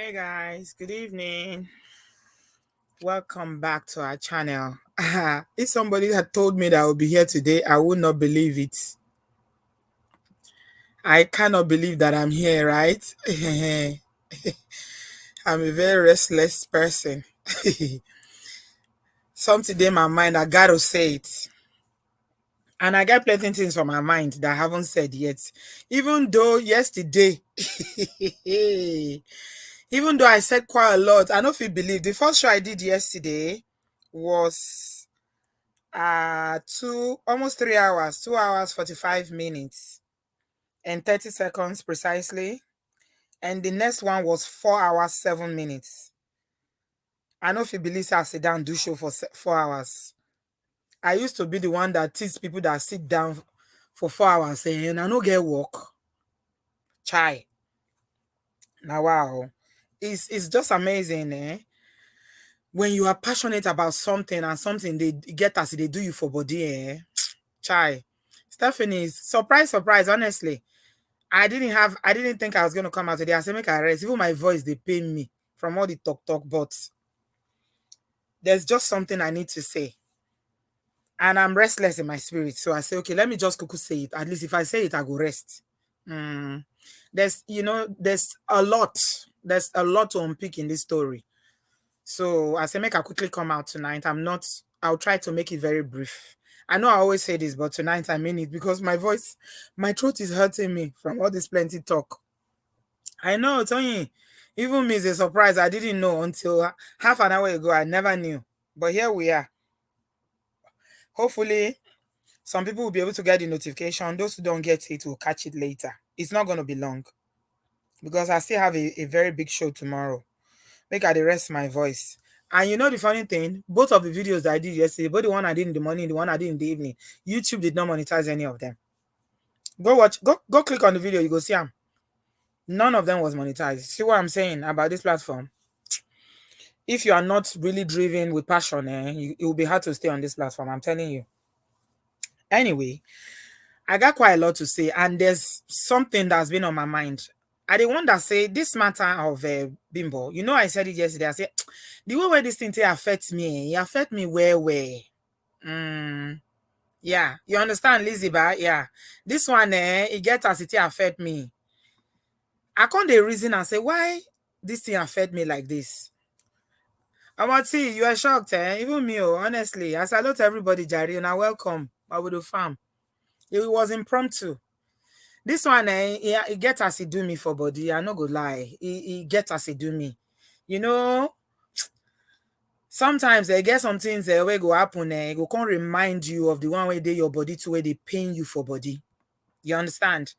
Hey guys, good evening. Welcome back to our channel. If somebody had told me that I would be here today, I would not believe it. I cannot believe that I'm here, right? I'm a very restless person. Something in my mind, I gotta say it. And I got plenty things on my mind that I haven't said yet. Even though yesterday, even though I said quite a lot, I don't know if you believe the first show I did yesterday was almost 3 hours, 2 hours 45 minutes and 30 seconds precisely. And the next one was 4 hours 7 minutes. I know if you believe I sit down do show for 4 hours. I used to be the one that teach people that sit down for 4 hours saying I no get work. Chai. Now wow. It's just amazing, eh? When you are passionate about something and something they get as they do you for body, eh? Chai. Stephanie is surprise, honestly. I didn't think I was gonna come out today. I said make I rest. Even my voice they pain me from all the talk, but there's just something I need to say. And I'm restless in my spirit. So I say, okay, let me just cuckoo say it. At least if I say it, I go rest. There's a lot. There's a lot to unpick in this story. So I say make I quickly come out tonight. I'll try to make it very brief. I know I always say this, but tonight I mean it because my throat is hurting me from all this plenty talk. I know, Tony. Even me is a surprise. I didn't know until half an hour ago. I never knew. But here we are. Hopefully, some people will be able to get the notification. Those who don't get it will catch it later. It's not going to be long because I still have a very big show tomorrow. Make I rest my voice. And you know the funny thing, both of the videos that I did yesterday, both the one I did in the morning, the one I did in the evening, YouTube did not monetize any of them. Go click on the video, you go see them. None of them was monetized. See what I'm saying about this platform? If you are not really driven with passion, it will be hard to stay on this platform. I'm telling you. Anyway, I got quite a lot to say, and there's something that's been on my mind. I the one that say this matter of Bimbo. You know, I said it yesterday. I said the way where this thing affects me, it affect me where. Yeah, you understand, Lizzie, but yeah, this one it gets as it affect me. I can't the reason and say why this thing affect me like this. Amati, you are shocked, eh? Even me, honestly. I salute everybody, Jari, and I welcome Abudu Farm. It was impromptu. This one, it gets as it do me for body. I no go lie. It gets as it do me. You know, sometimes they get some things where go happen, it go come remind you of the one where they your body to where they pain you for body. You understand?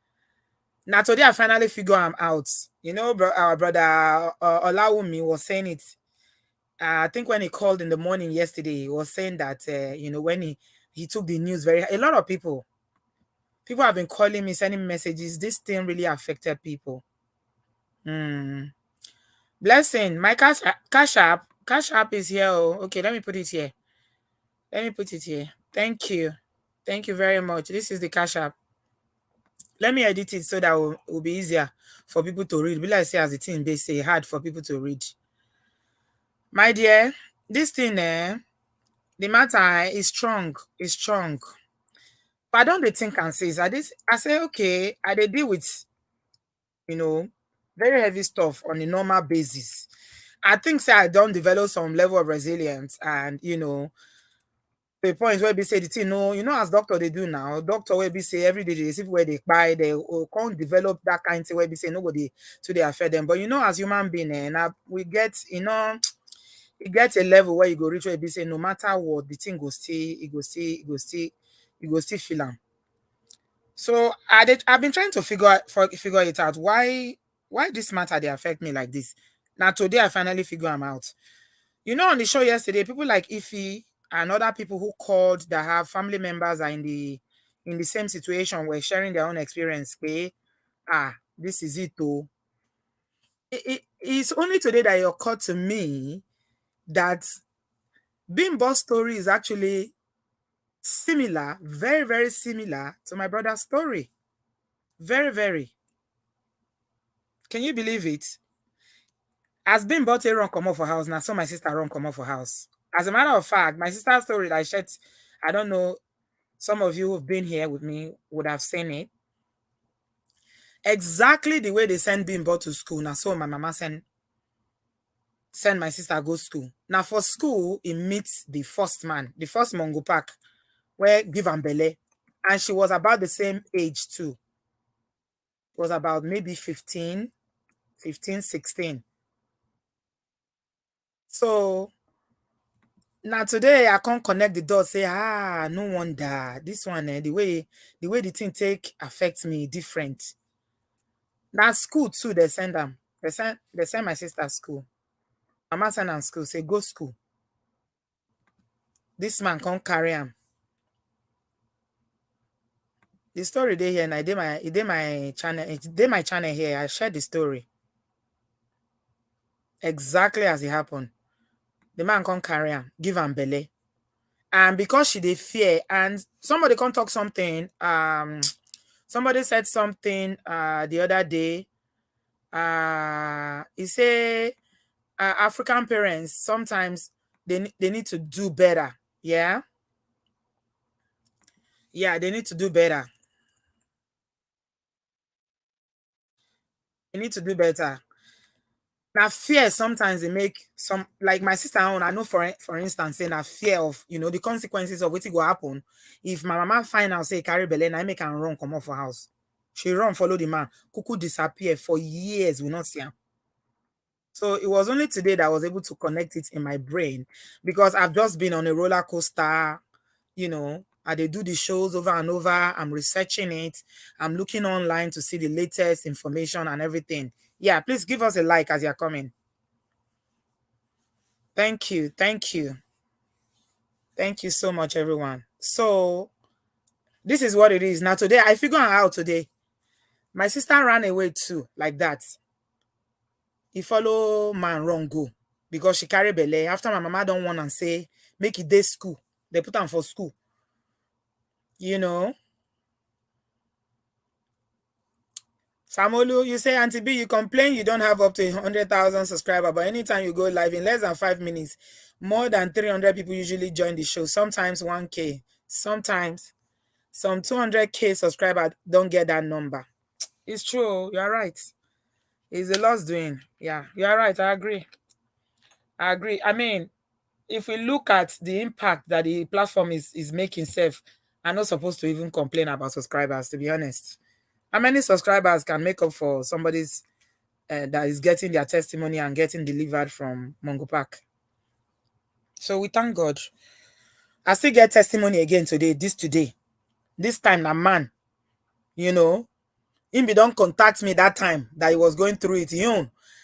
Now today I finally figure I'm out. You know, our brother Olawumi was saying it. I think when he called in the morning yesterday, he was saying that when he took the news a lot of people have been calling me, sending messages. This thing really affected people. Blessing, my cash app is here. Oh, okay, let me put it here. Thank you very much. This is the cash app. Let me edit it so that it will be easier for people to read. Be like say as the thing they say hard for people to read. My dear, this thing the matter is strong. It's strong. But I don't think and say I say okay, I dey deal with very heavy stuff on a normal basis. I think say I don't develop some level of resilience and the point where we say the thing, no, as doctor they do now, doctor where we say every day they see where they buy, they can't develop that kind of thing where we say nobody to they affect them. But as human being, now we get, it gets a level where you go reach where you say no matter what, the thing go stay, you go still feel them. So I've been trying to figure it out why this matter they affect me like this. Now today I finally figure them out. On the show yesterday, people like Ify and other people who called that have family members are in the same situation were sharing their own experience. Okay, this is it though. It's only today that it occurred to me that Bimbo's story is actually similar, very, very similar to my brother's story. Very, very. Can you believe it? As Bimbo take run come off for house, now so my sister run come off for house. As a matter of fact, my sister's story that I shared, I don't know, some of you who've been here with me would have seen it. Exactly the way they send Bimbo to school. Now so my mama send my sister go school. Now for school, he meets the first man, the first Mongo Park, where give am belle. And she was about the same age too. It was about maybe 15, 16. So now today I can't connect the dots, say, no wonder. This one, the way the thing take affects me different. Now school too, they send them. They send my sister school. Mama send am school, say go school. This man can't carry him. The story dey here, and it did my channel, it did my channel here. I shared the story exactly as it happened. The man can't carry him, give him belly. And because she did fear, and somebody can't talk something, somebody said something the other day. He say African parents sometimes they need to do better. Yeah. Yeah, they need to do better. They need to do better. Now fear sometimes they make some, like my sister own, I know for instance, saying a fear of the consequences of what will happen if my mama find out say carry belle, I make her run come off her house. She run follow the man, cuckoo disappear for years, we not see him. So it was only today that I was able to connect it in my brain, because I've just been on a roller coaster. I they do the shows over and over. I'm researching it. I'm looking online to see the latest information and everything. Yeah, please give us a like as you're coming. Thank you. Thank you. Thank you so much, everyone. So this is what it is. Now today, I figure out today. My sister ran away too, like that. He follow man run go because she carry belle. After my mama don't want and say, make it day school. They put on for school. You know. Samolu, you say, Auntie B, you complain you don't have up to 100,000 subscribers, but anytime you go live in less than 5 minutes, more than 300 people usually join the show. Sometimes 1K, sometimes some 200K subscribers don't get that number. It's true. You're right. It's the Lord's doing. Yeah, you're right. I agree. I mean, if we look at the impact that the platform is making self, I'm not supposed to even complain about subscribers, to be honest. How many subscribers can make up for somebody's that is getting their testimony and getting delivered from Mongo Park? So we thank God. I still get testimony again today, today. This time, a man, him be don't contact me that time that he was going through it.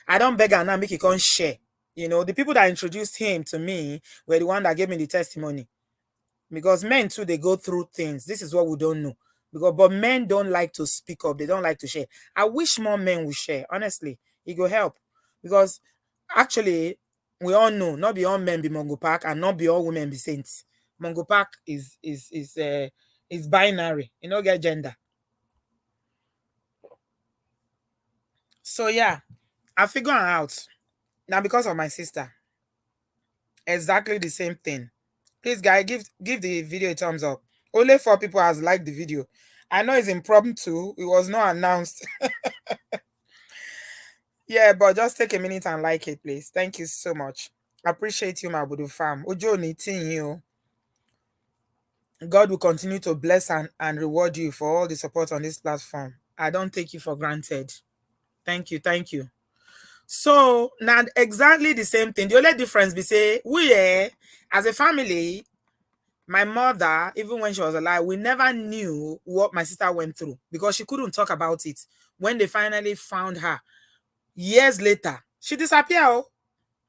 I don't beg and now make it come share. The people that introduced him to me were the one that gave me the testimony. Because men too, they go through things. This is what we don't know. But men don't like to speak up. They don't like to share. I wish more men would share. Honestly, it will help. Because actually, we all know not be all men be Mongo Park and not be all women be saints. Mongo Park is binary. You know, get gender. So yeah, I figure out now because of my sister. Exactly the same thing. Please, guys, give the video a thumbs up. Only 4 people has liked the video. I know it's impromptu. It was not announced. Yeah, but just take a minute and like it, please. Thank you so much. Appreciate you, my Budu fam. Ojo meeting you. God will continue to bless and reward you for all the support on this platform. I don't take you for granted. Thank you. Thank you. So now exactly the same thing. The only difference be say we as a family, my mother, even when she was alive, we never knew what my sister went through because she couldn't talk about it. When they finally found her years later, she disappeared. Oh.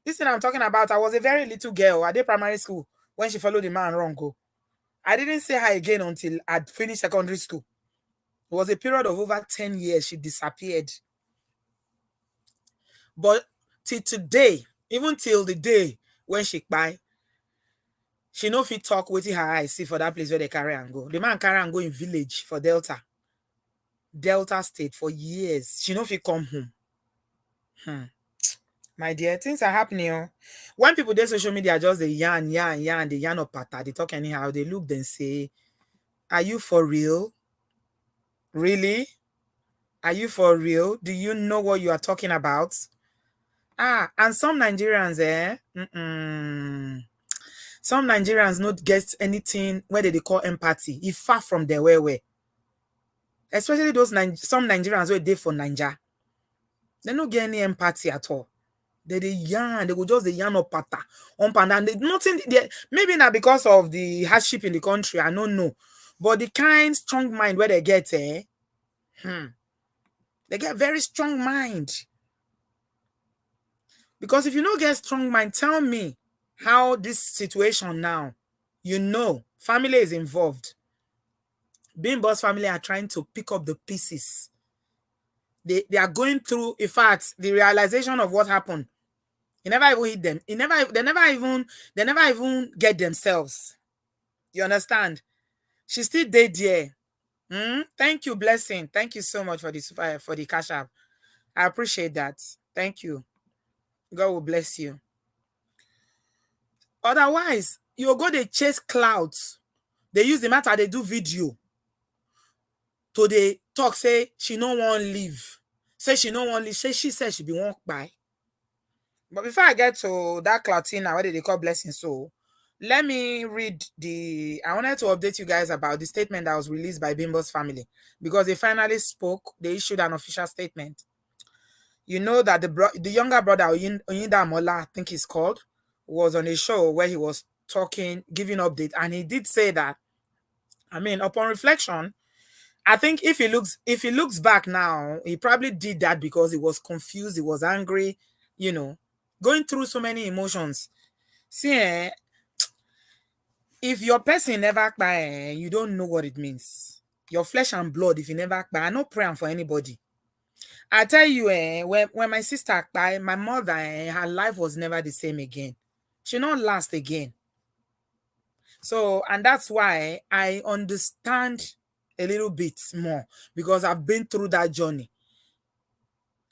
This thing I'm talking about, I was a very little girl at the primary school when she followed the man wrong. Go. I didn't see her again until I'd finished secondary school. It was a period of over 10 years. She disappeared. But till today, even till the day when she buy, she no fit talk wetin her eyes see for that place where they carry and go. The man carry and go in village for Delta State for years. She no fit come home. My dear, things are happening. Oh. When people do social media, just the yarn, the yarn of pata, they talk anyhow, they look, then say, are you for real? Really? Are you for real? Do you know what you are talking about? And some Nigerians, some Nigerians not get anything where they call empathy. It's far from their way. Especially those some Nigerians where they for Niger. They don't get any empathy at all. They yarn, they go just the yarn of pata. And they nothing they, maybe not because of the hardship in the country, I don't know. But the kind strong mind where they get, they get very strong mind. Because if you don't get strong mind, tell me how this situation now, family is involved. Bimbo'S family are trying to pick up the pieces. They are going through, in fact, the realization of what happened. It never even hit them. They never even get themselves. You understand? She still dead there. Thank you, blessing. Thank you so much for the cash app. I appreciate that. Thank you. God will bless you. Otherwise, you go they chase clouds. They use the matter, they do video. To they talk, say she no want leave. Say she no want leave. Say she said she be walk by. But before I get to that cloutina, what did they call blessing? So let me read I wanted to update you guys about the statement that was released by Bimbo'S family because they finally spoke. They issued an official statement. You know that the younger brother, Oyinda Mola, I think he's called, was on a show where he was talking, giving update. And he did say that, upon reflection, I think if he looks back now, he probably did that because he was confused, he was angry, going through so many emotions. See, if your person never cry, you don't know what it means. Your flesh and blood, if you never cry, I'm not praying for anybody. I tell you, when my sister cried, my mother, her life was never the same again. She not last again. So, and that's why I understand a little bit more because I've been through that journey.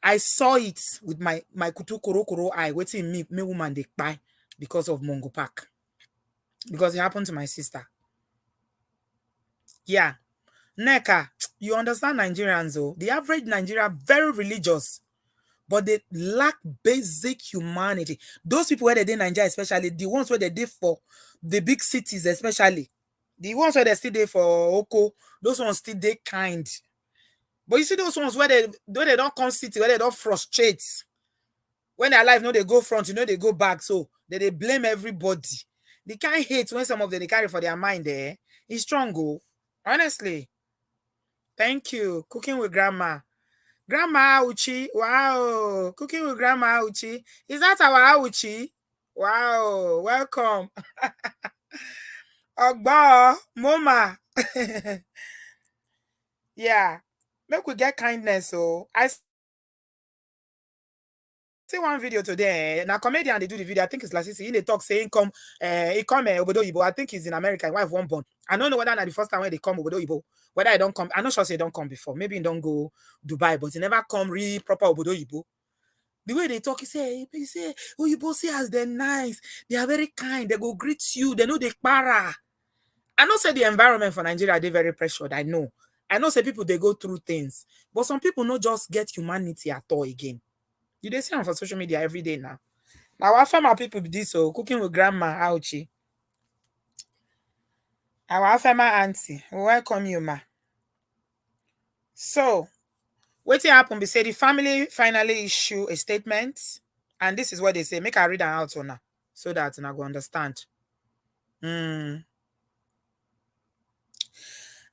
I saw it with my kutu koro eye, waiting me woman they cry because of Mongo Park. Because it happened to my sister. Yeah. Neka, you understand Nigerians though. The average Nigerian very religious, but they lack basic humanity. Those people where they did Nigeria, especially the ones where they did for the big cities, especially the ones where they still there for Oko, those ones still they kind. But you see those ones where they don't come city, where they don't frustrate. When they're alive, they go front, they go back. So they blame everybody. They can't hate when some of them they carry for their mind there. It's strong, go. Honestly. Thank you. Cooking with grandma. Grandma Auchi. Wow. Cooking with grandma Auchi. Is that our Auchi? Wow. Welcome. Ogba. Mama. Yeah. Make we get kindness. So I see one video today. Now comedian they do the video. I think it's Lasisi. They talk saying he come Obodo I think he's in America. Wife one born. I don't know whether the first time when they come Obodo whether I don't come. I'm not sure they don't come before. Maybe he don't go Dubai, but he never come really proper Obodo. The way they talk, he say, Oyibo say as they're nice, they are very kind, they go greet you, they know they para. I know say the environment for Nigeria they very pressured. I know say people they go through things, but some people not just get humanity at all again. You they see them for social media every day now. Now our farmer people be this so cooking with grandma ouchie. Our farmer auntie, we welcome you, ma. So, what happened? Be say the family finally issue a statement, and this is what they say. Make I read it out on now, so that I go understand.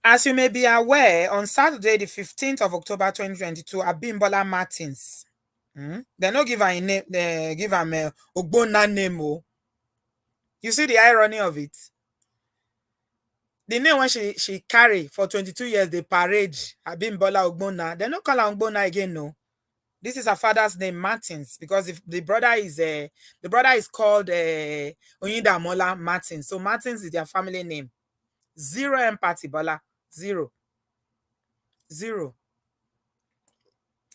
As you may be aware, on Saturday, the 15th of October 2022, Abimbola Martins. They no give her a name, they give her a Ogbonna name. Oh. You see the irony of it? The name when she carry for 22 years, they parade Abimbola Ogbonna. They don't call her Ogbonna again, no. This is her father's name, Martins, because if the brother is called Oyinda Mola Martins. So Martins is their family name. Zero empathy, Bola. Zero.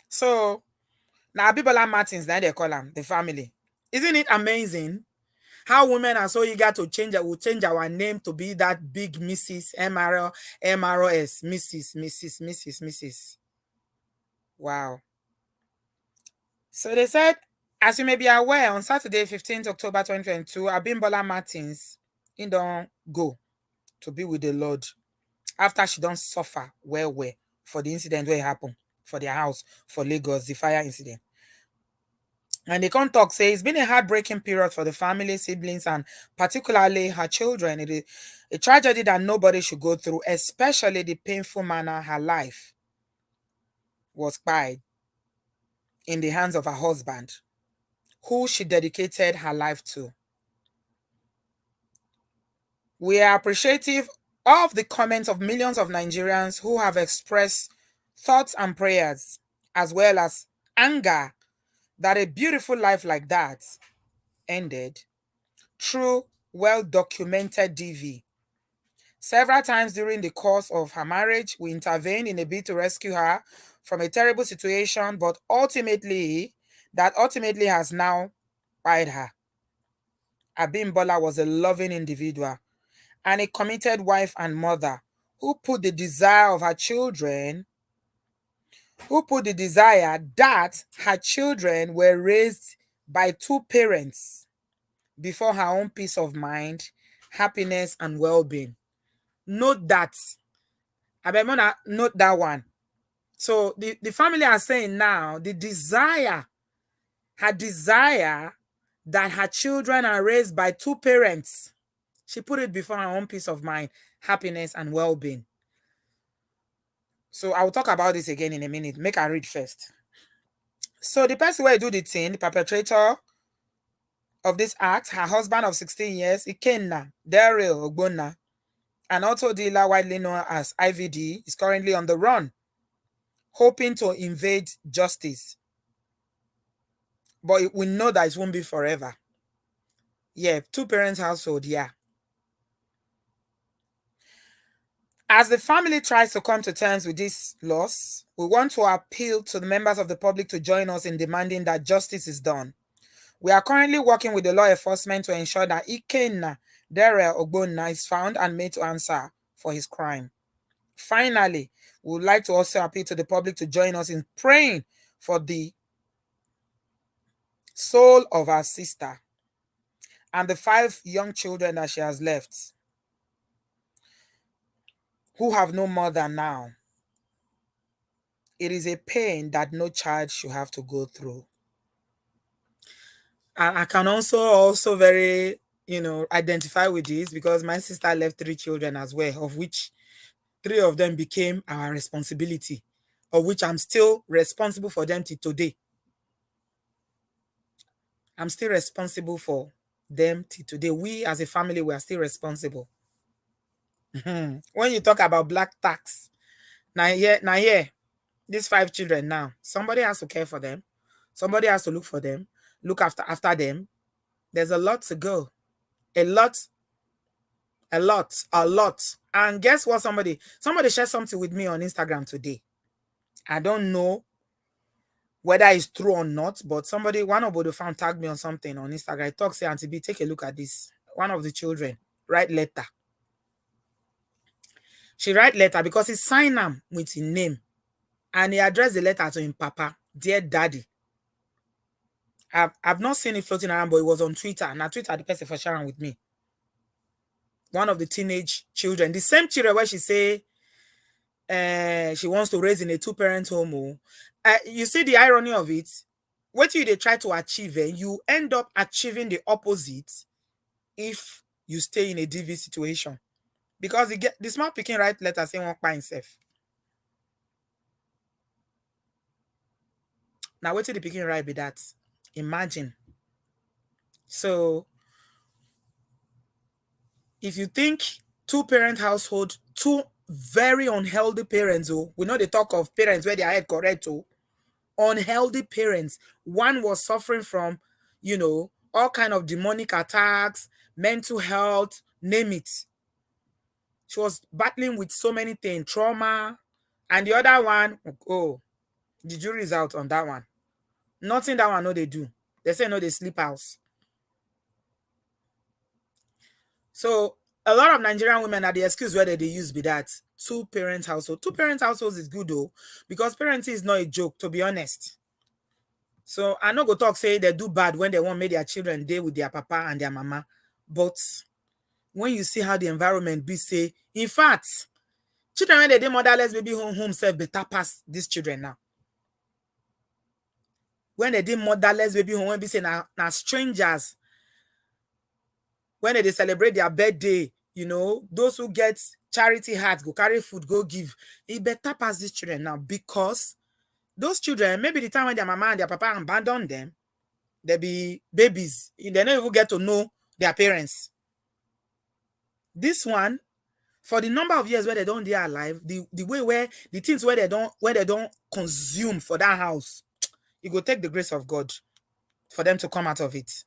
So Now Bibola Martins, now they call them the family. Isn't it amazing how women are so eager to change? We'll change our name to be that big Mrs. MROS, Mrs. Wow. So they said, as you may be aware, on Saturday, 15th October 2022, Abimbola Martins, he don't go to be with the Lord after she don't suffer well for the incident where it happened for their house for Lagos, the fire incident. And the can't talk say it's been a heartbreaking period for the family, siblings, and particularly her children. It is a tragedy that nobody should go through, especially the painful manner her life was spent in the hands of her husband, who she dedicated her life to. We are appreciative of the comments of millions of Nigerians who have expressed thoughts and prayers, as well as anger that a beautiful life like that ended through well-documented DV. Several times during the course of her marriage, we intervened in a bid to rescue her from a terrible situation, but ultimately has now bite her. Abimbola was a loving individual and a committed wife and mother who put the desire that her children were raised by two parents before her own peace of mind, happiness, and well-being. Note that. Abemona, note that one. So the family are saying now her desire that her children are raised by two parents. She put it before her own peace of mind, happiness, and well-being. So I will talk about this again in a minute. Make her read first. So the person where do the thing, the perpetrator of this act, her husband of 16 years, Ikenna Daryl Ogbonna, an auto dealer widely known as IVD, is currently on the run, hoping to evade justice. But we know that it won't be forever. Yeah, two parents household, yeah. As the family tries to come to terms with this loss, we want to appeal to the members of the public to join us in demanding that justice is done. We are currently working with the law enforcement to ensure that Ikenna Dere Ogbonna is found and made to answer for his crime. Finally, we would like to also appeal to the public to join us in praying for the soul of our sister and the 5 young children that she has left, who have no mother now. It is a pain that no child should have to go through. And I can also very, identify with this because my sister left 3 children as well, of which 3 of them became our responsibility, of which I'm still responsible for them till today. I'm still responsible for them till today. We as a family, we are still responsible. When you talk about black tax, now here, these 5 children now, somebody has to care for them. Somebody has to look for them, look after them. There's a lot to go. A lot. And guess what? Somebody shared something with me on Instagram today. I don't know whether it's true or not, but one of the fan tagged me on something on Instagram. Talk say, Auntie B, take a look at this. One of the children write letter. She write letter because he signed them with his name. And he addressed the letter to him, Papa, dear daddy. I've not seen it floating around, but it was on Twitter. Now Twitter, the person for sharing with me. One of the teenage children, the same children where she say she wants to raise in a 2-parent home. You see the irony of it? What you they try to achieve, you end up achieving the opposite if you stay in a DV situation. Because the smart picking right letter saying walk by himself. Now what did the picking right be that? Imagine. So if you think 2-parent household, 2 very unhealthy parents, we know they talk of parents where their head correct, unhealthy parents. One was suffering from, all kind of demonic attacks, mental health, name it. She was battling with so many things, trauma. And the other one, the jury is out on that one. Nothing that one know they do. They say no, they sleep house. So a lot of Nigerian women are the excuse where they use be that two-parent household. Two-parent households is good though, because parenting is not a joke, to be honest. So I no go talk say they do bad when they want make their children deal with their papa and their mama. But when you see how the environment be, say, in fact, children when they dey motherless baby home self better pass these children now. When they dey motherless baby home, when be say now strangers, when they celebrate their birthday, you know, those who get charity heart go carry food, go give. It better pass these children now, because those children, maybe the time when their mama and their papa abandon them, they be babies. They don't even get to know their parents. This one, for the number of years where they don't dey alive, the way where the things where they don't consume for that house, it go take the grace of God for them to come out of it.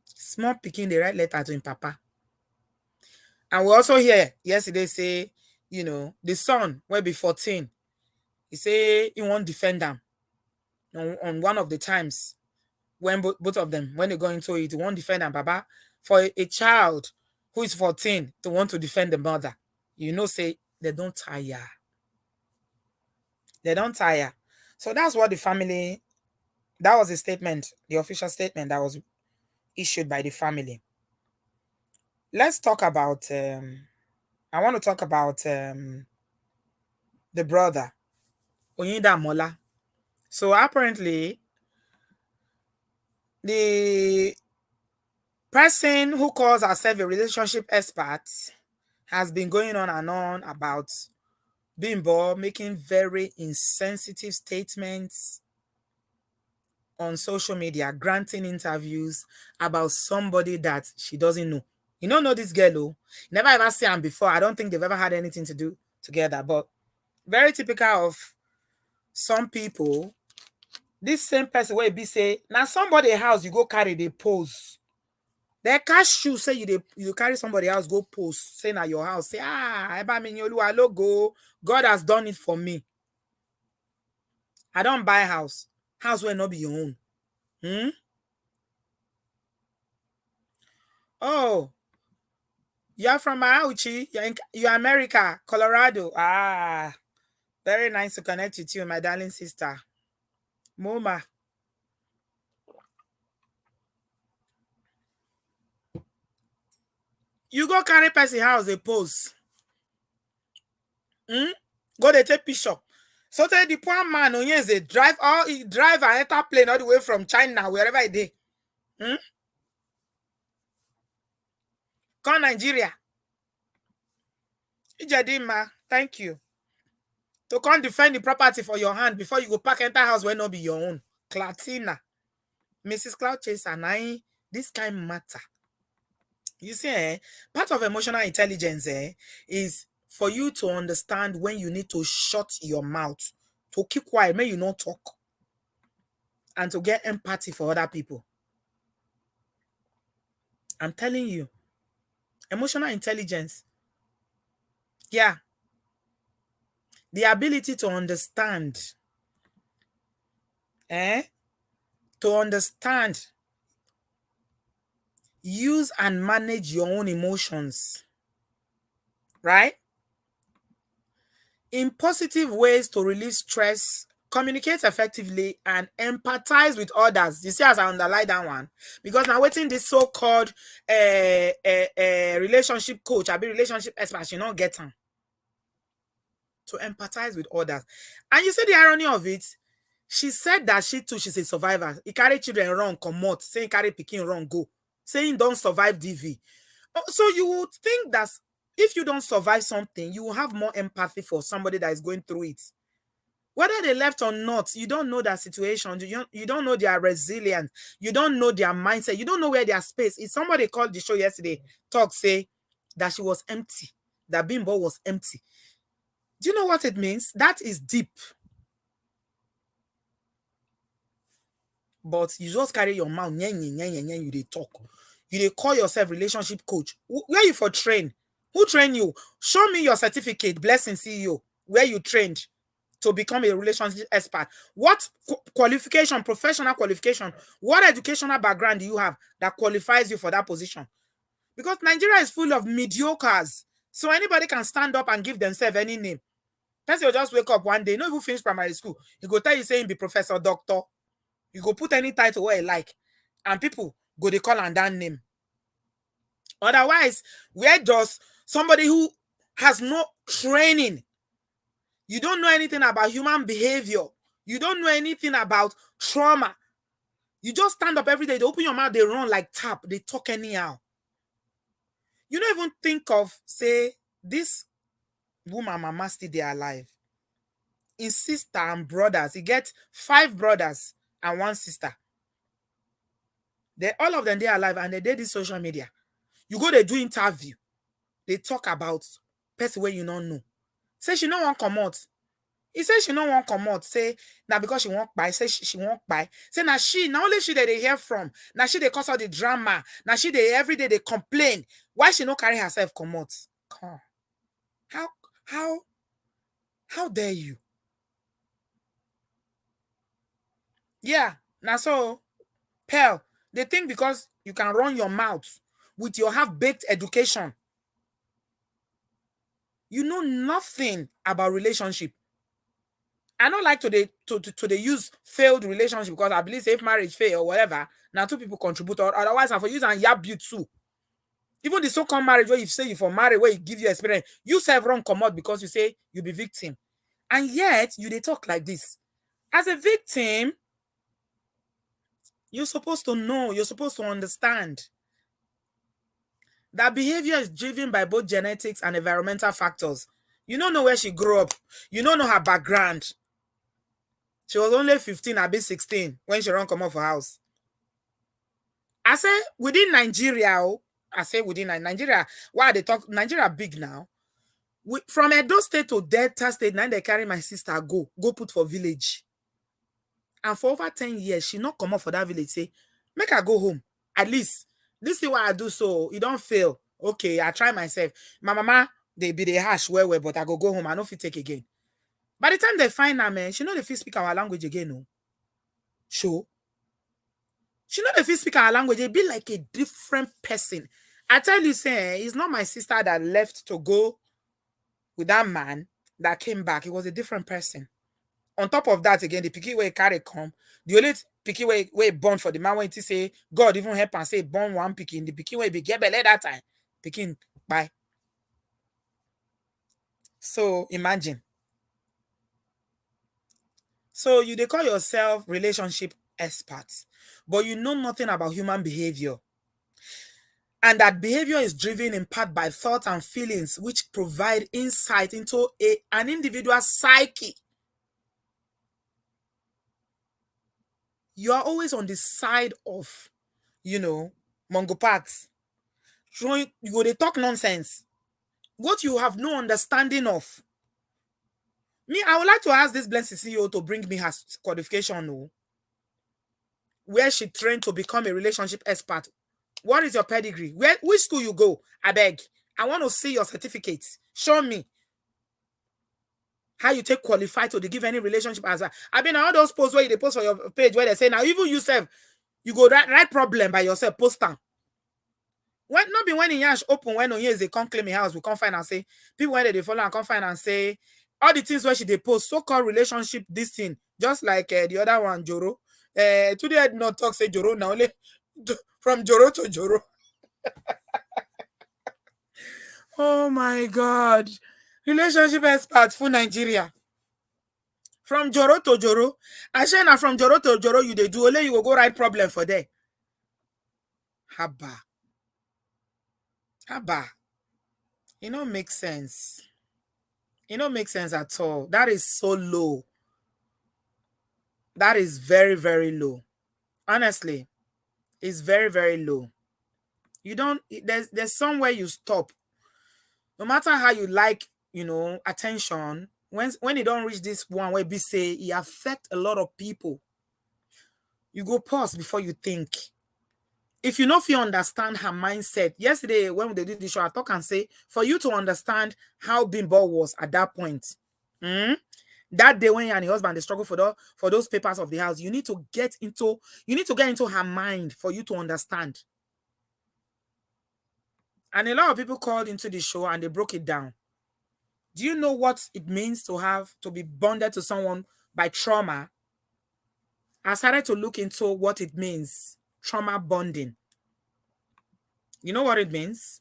Small pikin, they write letter to him papa. And we also hear yesterday say, you know, the son will be 14. He say he won't defend them on one of the times when both of them, when they go into it, he won't defend them, papa. For a child who is 14 to want to defend the mother, you know, say they don't tire. They don't tire. So that's what the family, that was a statement, the official statement that was issued by the family. Let's talk about, I want to talk about the brother, Oyinda Mola. So apparently, the person who calls herself a relationship expert has been going on and on about Bimbo making very insensitive statements on social media, granting interviews about somebody that she doesn't know. You don't know this girl, oh. Never ever seen her before. I don't think they've ever had anything to do together, but very typical of some people. This same person where be say, now somebody house you go carry the pose. They cash you say you carry somebody else go post, say na your house. Say, eba mi Oluwa logo. God has done it for me. I don't buy house. House will not be your own. Oh, you're from Auchi. You're America, Colorado. Very nice to connect with you, my darling sister. Moma. You go carry person house a pose. Go they take picture. So tell the poor man on yes, they drive and enter plane all the way from China, wherever it is. Come Nigeria. Ijadima, thank you. To come defend the property for your hand before you go pack enter house where not be your own. Clatina. Mrs. Cloud Chaser, this kind matter. You see, part of emotional intelligence is for you to understand when you need to shut your mouth, to keep quiet, may you not talk, and to get empathy for other people. I'm telling you, emotional intelligence, yeah, the ability to understand, to understand, use and manage your own emotions, right? In positive ways to relieve stress, communicate effectively, and empathize with others. You see, as I underline that one, because now waiting this so-called relationship coach, I be relationship expert, you not get them. To empathize with others. And you see the irony of it, she said that she too, she's a survivor. He carry children wrong, come out, saying carry picking wrong, go. Saying don't survive DV. So you would think that if you don't survive something, you will have more empathy for somebody that is going through it. Whether they left or not, you don't know their situation. You don't know their resilience. You don't know their mindset. You don't know where their space is. Somebody called the show yesterday, say that she was empty, that Bimbo was empty. Do you know what it means? That is deep. But you just carry your mouth, you they talk. You they call yourself relationship coach. Where you for train? Who train you? Show me your certificate, blessing CEO, where you trained. to become a relationship expert? What qualification, professional qualification, what educational background do you have that qualifies you for that position? Because Nigeria is full of mediocres. So anybody can stand up and give themselves any name. Person will just wake up one day, not even finish primary school. He go tell you saying be professor, doctor. You go put any title where you like. And people go they call and that name. Otherwise, where does somebody who has no training, you don't know anything about human behavior, you don't know anything about trauma, you just stand up every day, they open your mouth, they run like tap, they talk anyhow. You don't even think of, say, this woman, mama still they alive. His sister and brothers, he gets 5 brothers and 1 sister. They all of them they are alive and they did this social media. You go they do interview. They talk about person where you don't know. Say she no one come out. He says she no one come out. Say now because she won't buy. Say she won't buy. Say now she not only she that they hear from. Now she they cause all the drama. Now she they every day they complain. Why she no carry herself come out? Come. How dare you? Yeah. Now so Pearl, they think because you can run your mouth with your half-baked education, you know nothing about relationship. I don't like to use failed relationship because I believe if marriage fail or whatever, now 2 people contribute, or otherwise I for use and yab you too. Even the so-called marriage where you say you for married, where you give you experience, you self wrong come out because you say you be victim. And yet you they talk like this. As a victim, you're supposed to know, you're supposed to understand that behavior is driven by both genetics and environmental factors. You don't know where she grew up. You don't know her background. She was only 15, I be 16 when she run come off her house. I say within Nigeria, I say within Nigeria, why they talk Nigeria big now? From Edo State to Delta State, now they carry my sister go put for village. And for over 10 years, she not come up for that village. Say, make her go home. At least, this is what I do so you don't fail. Okay, I try myself. My mama, they be the hash well, but I go home. I know if you take again. By the time they find her, man, she know if you speak our language again, no. Sure. She know if you speak our language, it be like a different person. I tell you, say, it's not my sister that left to go with that man that came back. It was a different person. On top of that, again, the picky way carry come. The only picky way born for the man when he say God even help and say born one picking. The picky way be get belly that time. Picking bye. So imagine. So you they call yourself relationship experts, but you know nothing about human behavior. And that behavior is driven in part by thoughts and feelings which provide insight into an individual's psyche. You are always on the side of, Mongo Parks. You go they talk nonsense. What you have no understanding of. Me, I would like to ask this blessed CEO to bring me her qualification, where she trained to become a relationship expert. What is your pedigree? Which school you go? I beg. I want to see your certificates. Show me how you take qualified to give any relationship answer. I mean, all those posts where they post on your page where they say now even yourself, you go write problem by yourself, post them. When not be when in Yash open when on years they come claim a house, we come find and say people when they follow and come find and say all the things where she they post so-called relationship this thing, just like the other one, Joro. Today I did not talk say Joro now only from Joro to Joro. Oh my God. Relationship expert for Nigeria. From Joro to Joro. I say now from Joro to Joro, you they do only you will go write problem for there. Haba. It don't make sense. It don't make sense at all. That is so low. That is very, very low. Honestly, it's very, very low. You don't, there's somewhere you stop. No matter how you like, attention, when you don't reach this one where we say it affect a lot of people, you go pause before you think. If you know if you understand her mindset, yesterday when they did the show, I talk and say, for you to understand how Bimbo was at that point, That day when you and your husband they struggle for those papers of the house, you need to get into her mind for you to understand. And a lot of people called into the show and they broke it down. Do you know what it means to be bonded to someone by trauma? I started to look into what it means, trauma bonding. You know what it means?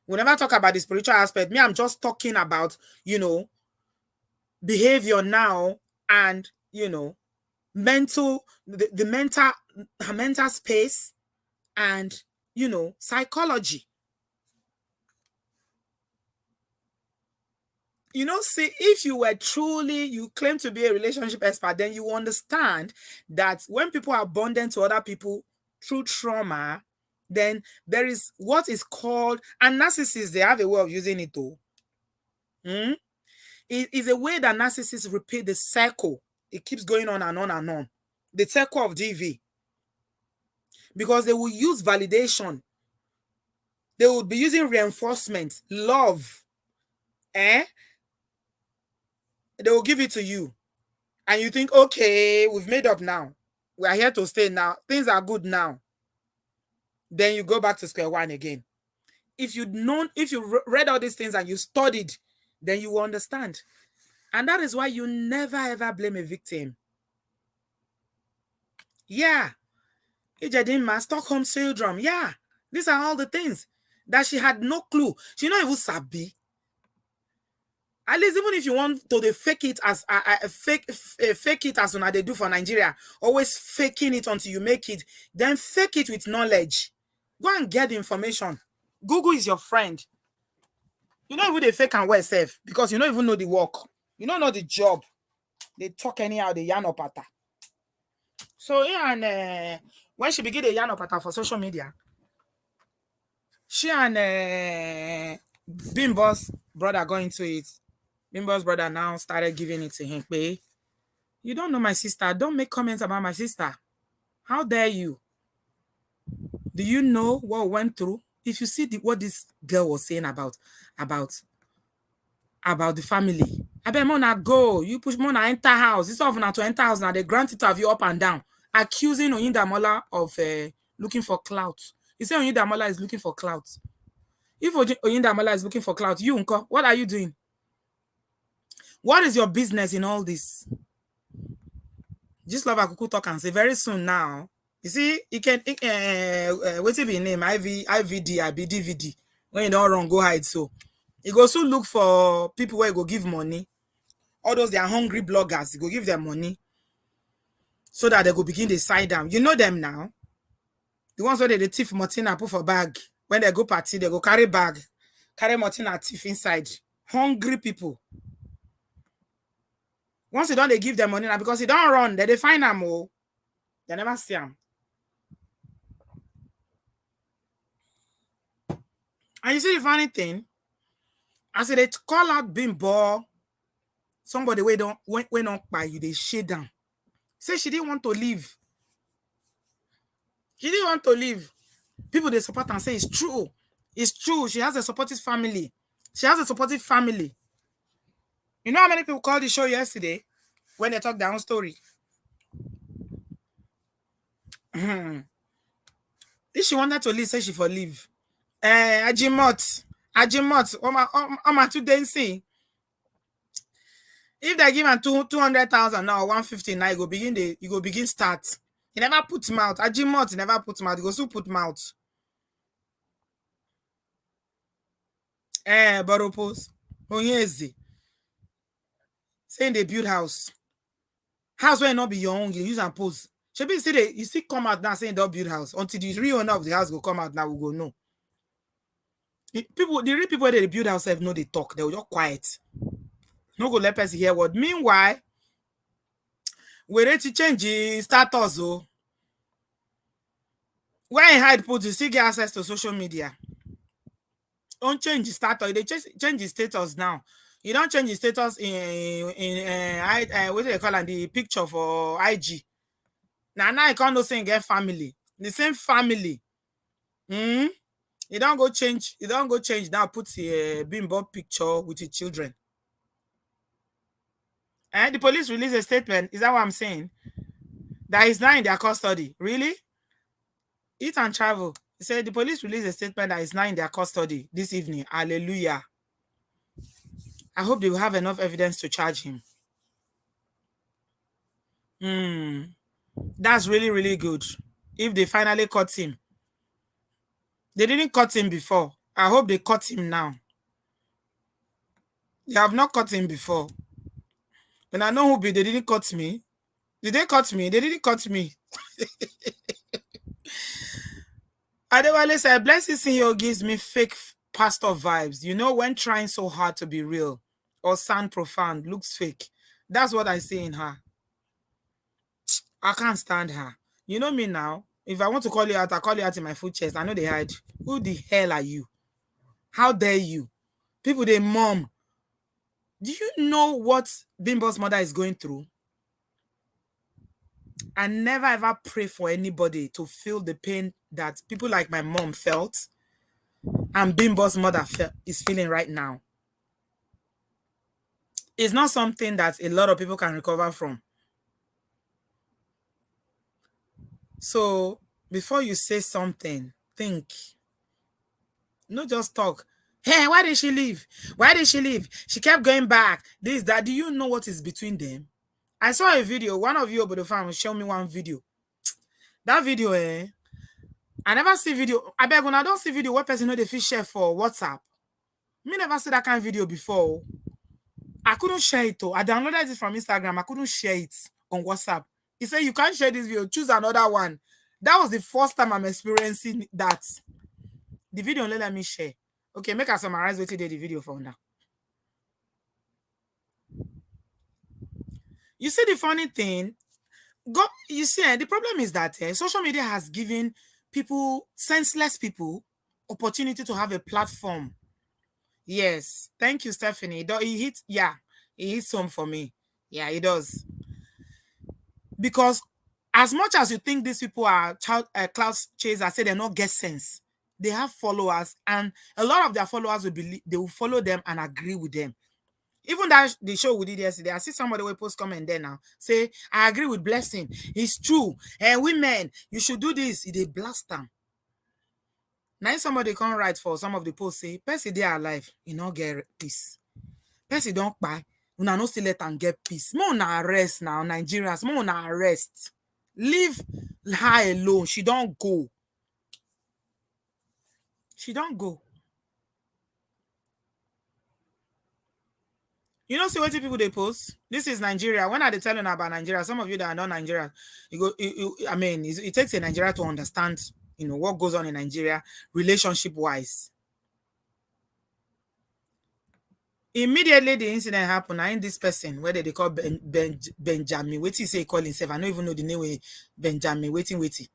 We never talk about the spiritual aspect. Me, I'm just talking about, behavior now and, mental, the mental space and, psychology. See, if you claim to be a relationship expert, then you understand that when people are bonded to other people through trauma, then there is what is called, and narcissists, they have a way of using it though. It is a way that narcissists repeat the cycle. It keeps going on and on and on. The cycle of DV. Because they will use validation. They will be using reinforcement, love. They will give it to you. And you think, okay, we've made up now. We are here to stay now. Things are good now. Then you go back to square one again. If you read all these things and you studied, then you will understand. And that is why you never ever blame a victim. Yeah. Ijadinma, Stockholm syndrome. Yeah. These are all the things that she had no clue. She not even sabi. At least even if you want to fake it as fake it as they do for Nigeria, always faking it until you make it, then fake it with knowledge. Go and get the information. Google is your friend. You don't even the fake and wear safe because you don't even know the work. You don't know the job. They talk anyhow, they yarn up at her. So yeah, and when she begin the yarn up at her for social media, she and Bimbo'S brother go into it. Bimbo'S brother now started giving it to him. Hey, you don't know my sister. Don't make comments about my sister. How dare you? Do you know what we went through? If you see what this girl was saying about the family, I bet Mona go. You push Mona enter house. It's often to enter house now. They grant it of you up and down, accusing Oyindamola of looking for clout. He said Oyindamola is looking for clout. If Oyindamola is looking for clout, you Unko, what are you doing? What is your business in all this? Just love Akuku talk and say very soon now. You see, you can what's it be name? IVD, DVD. When you don't run, go hide. So you go soon look for people where you go give money. All those they are hungry bloggers, you go give them money so that they go begin to side down. You know them now. The ones where they thief Martina put for bag. When they go party, they go carry bag, carry Martina thief inside. Hungry people. Once you don't they give them money now because you don't run, they find them all. They never see them. And you see the funny thing, I said they call out Bimbo, somebody went on by you, they shade down. Say she didn't want to leave. She didn't want to leave. People they support and say it's true. It's true. She has a supportive family. She has a supportive family. You know how many people called the show yesterday when they talked their own story? If she wanted to leave, say she for leave. Ajimot, Oma to dancing. If they give her 200,000 now, 150 now, you go begin start. He never put him out. Ajimot never put him out. He go still put him out. Boropos. Onyezi. Saying they build house. House where not be your own, you use and post. Should be you see come out now saying they'll build house. Until the real owner of the house will come out now, we go no. The real people that they build house have no they talk. They will just quiet. No go let us hear what. Meanwhile, we're ready to change the status. Oh. When hide put, you still get access to social media. Don't change the status. They change the status now. You don't change the status in what do they call it? The picture for IG. Now I can't no say get family. The same family. You don't go change. You don't go change now. Put the Bimbo picture with the children. And the police released a statement. Is that what I'm saying? That is now in their custody. Really? Eat and travel. He said the police released a statement that is now in their custody this evening. Hallelujah. I hope they will have enough evidence to charge him. That's really, really good. If they finally caught him. They didn't cut him before. I hope they caught him now. They have not caught him before. And I know who be, they didn't cut me. Did they cut me? They didn't cut me. Adewale said, Blessing CEO gives me fake pastor vibes. You know, when trying so hard to be real or sound profound, looks fake. That's what I see in her. I can't stand her. You know me now. If I want to call you out, I call you out in my foot chest. I know they hide. Who the hell are you? How dare you? People, they mom. Do you know what Bimbo's mother is going through? I never ever pray for anybody to feel the pain that people like my mom felt and Bimbo's mother is feeling right now. It's not something that a lot of people can recover from. So before you say something, think. Not just talk. Hey, why did she leave? Why did she leave? She kept going back. This, that. Do you know what is between them? I saw a video. One of you over the farm show me one video. That video, I never see video. I beg when I don't see video, what person know the fish share for WhatsApp? Me never see that kind of video before. I couldn't share it though. I downloaded it from Instagram. I couldn't share it on WhatsApp. He said, you can't share this video. Choose another one. That was the first time I'm experiencing that. The video only let me share. Okay, make us summarize what you did the video for now. You see the funny thing? You see, the problem is that social media has given people, senseless people, opportunity to have a platform. Yes. Thank you, Stephanie. He hits home for me. Yeah, he does. Because as much as you think these people are cloud chasers, say they not get sense, they have followers, and a lot of their followers will believe, they will follow them and agree with them. Even that the show we did yesterday, I see somebody will post comment there now. Say, I agree with Blessing. It's true. And women, you should do this. They blast them. Now somebody come write for some of the posts, say, Percy they are alive. You know, get peace. Percy don't buy. Una no still let them get peace. More na arrest now, Nigerians. More na arrest. Leave her alone. She don't go. She don't go. You know, see what people they post. This is Nigeria. When are they telling about Nigeria? Some of you that are not Nigeria, it takes a Nigeria to understand, what goes on in Nigeria, relationship-wise. Immediately the incident happened, I in this person, whether they call Benjamin, wait till say call himself. I don't even know the name. Benjamin, waiting.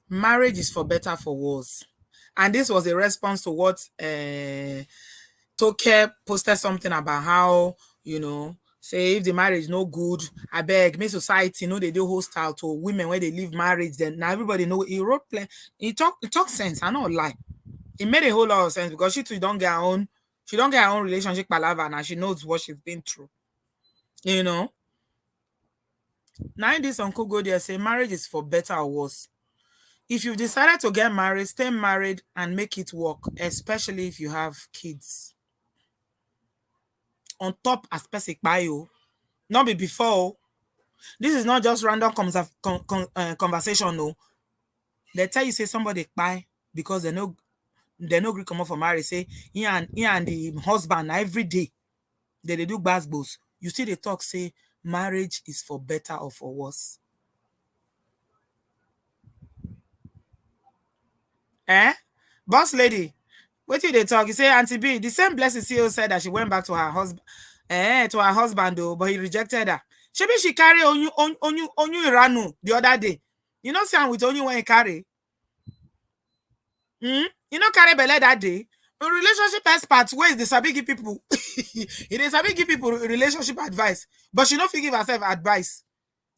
Marriage is for better, for worse. And this was a response to what Toke posted something about how, say if the marriage no good, I beg, me society, they do hostile to women when they leave marriage. Then now everybody know he wrote he talk sense. I don't lie. It made a whole lot of sense because she too don't get her own relationship palaver and she knows what she's been through. Now this uncle go there say marriage is for better or worse. If you've decided to get married, stay married and make it work, especially if you have kids. On top as basic bio, not be before. This is not just random conversation. No, they tell you say somebody buy because they no agree come up for marriage. Say he and the husband every day they do basbos. You see they talk say marriage is for better or for worse. Boss lady, what did they talk? You say Auntie B, the same Blessing CEO said that she went back to her husband though, but he rejected her. She carry onyu iranu the other day. You know, say with onyu when he carry. You know, carry belle that day. A relationship expert, where is the sabi give people? It is sabi give people relationship advice, but she not give herself advice.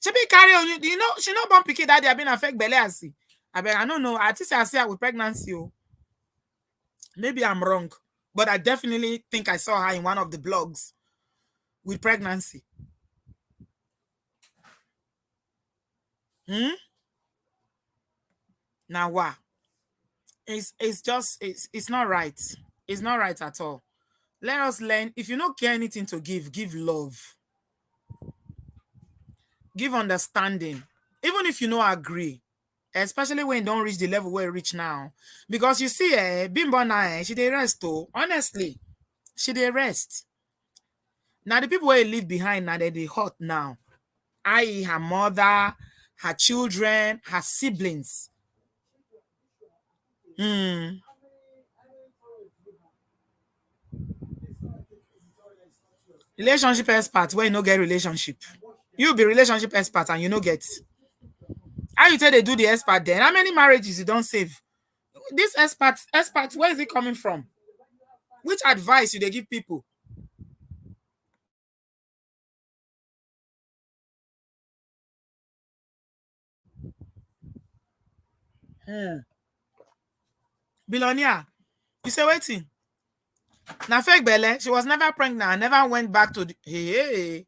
She be carry onyu. You know, she not born pikin that day. I been affect belle and see. I don't know. I think I see her with pregnancy. Maybe I'm wrong, but I definitely think I saw her in one of the blogs. with pregnancy. Now what? It's not right. It's not right at all. Let us learn. If you don't care anything to give love, give understanding. Even if you don't agree, especially when you don't reach the level where you reach now. Because you see, Bimbo now, she dey rest though. Honestly, she dey rest. Now the people where you leave behind now, they hot now. I.e. her mother, her children, her siblings. Relationship expert where you no get relationship. You be relationship expert and you no get. How you tell they do the expert then? How many marriages you don't save? This expert, where is it coming from? Which advice you they give people? Billionaire, you say waiting. Now fake belle, she was never pregnant and never went back to the hey.